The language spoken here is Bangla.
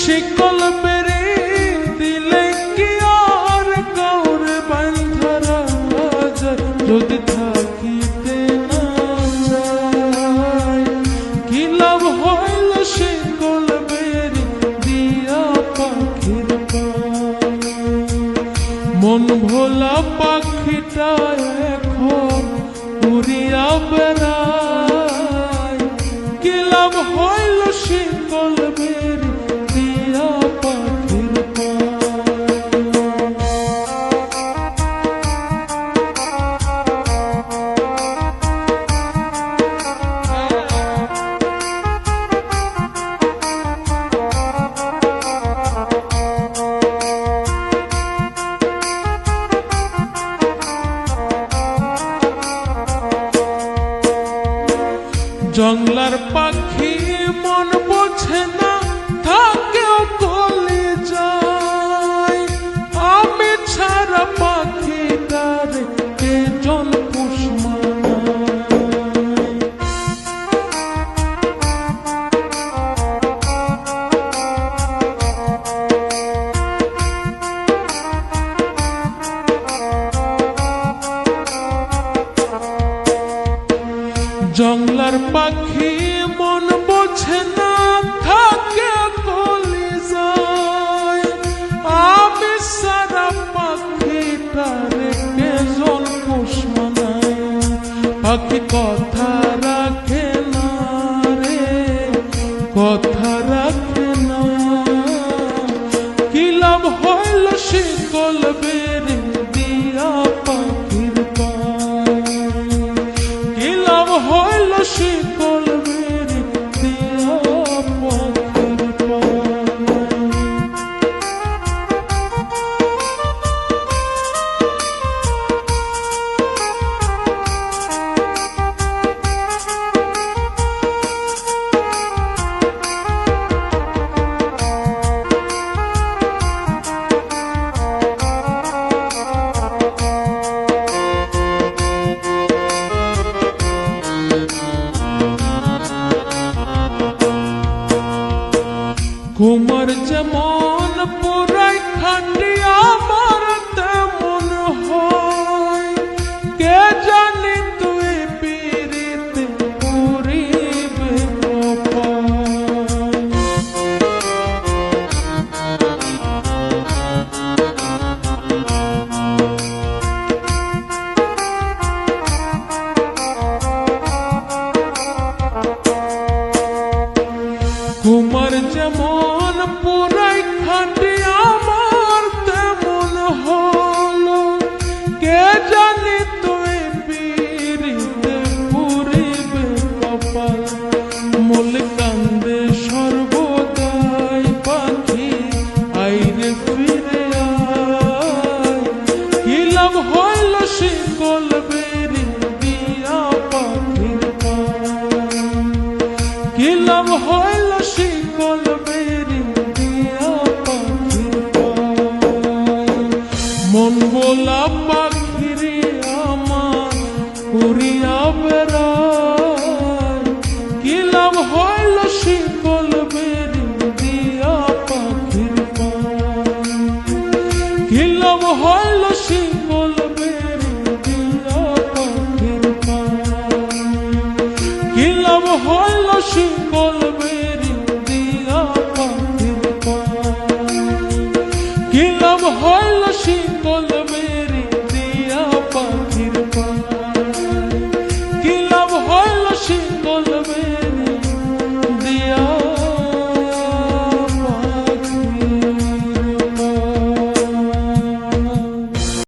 শিকল বেড়ে দিলে কি আর কাউরে বাঁধা যায়, যদি থাকিতে না যায় কি লাভ হইল শিকল বেড়ে দিয়া পাখির পায়। মন ভোলা পাখিটা এখন উড়িয়া বেড়ায়, কি লাভ হইল শিকল বেড়ে দিয়া পাখির পায়। জংলার পাখি মন বোঝে না, থাকেও কলে যায়, আমি ছাড়া পাখিটার কে জন পুষ মানায়। জংলার পাখি মন বোঝে না, থাকে কলি যায়, আমি সারা পাখিটারে কেজন পোষ মানায়। পাখি কথা রাখে না রে, কথা রাখে না, কি লাভ হইল শিকল বেড়ে দিয়া পাখির পায়, কি লাভ হইল শিকল বেড়ে দিয়া পাখির পায়। কুমার যেমন পুরাই খাটি আমার তেমন হয়, কে জানি তুই পীড়িতে পুরিবে কপাল। কুমার যেমন পুরাই খাটি আমার তেমন হলো, কে জানি তুই পীড়িতে পুরিবে কপাল। মূল কান্দে সর্বদাই পাখি আইরে ফিরে আয়, কি লাভ হইল শিকল বেড়ে দিয়া পাখির পায়, কি লাভ হইল শিকল বেড়ে দিয়া পাখির পায়। মন ভোলা পাখিরে আমার উড়িয়া বেড়ায়, কি লাভ হইল শিকল বেড়ে দিয়া পাখির পায়, কি লাভ হইল শিকল বেড়ে দিয়া পাখির পায়, কি লাভ হইল শিকল বেড়ে দিয়া পাখির পায়, কি লাভ হইল শিকল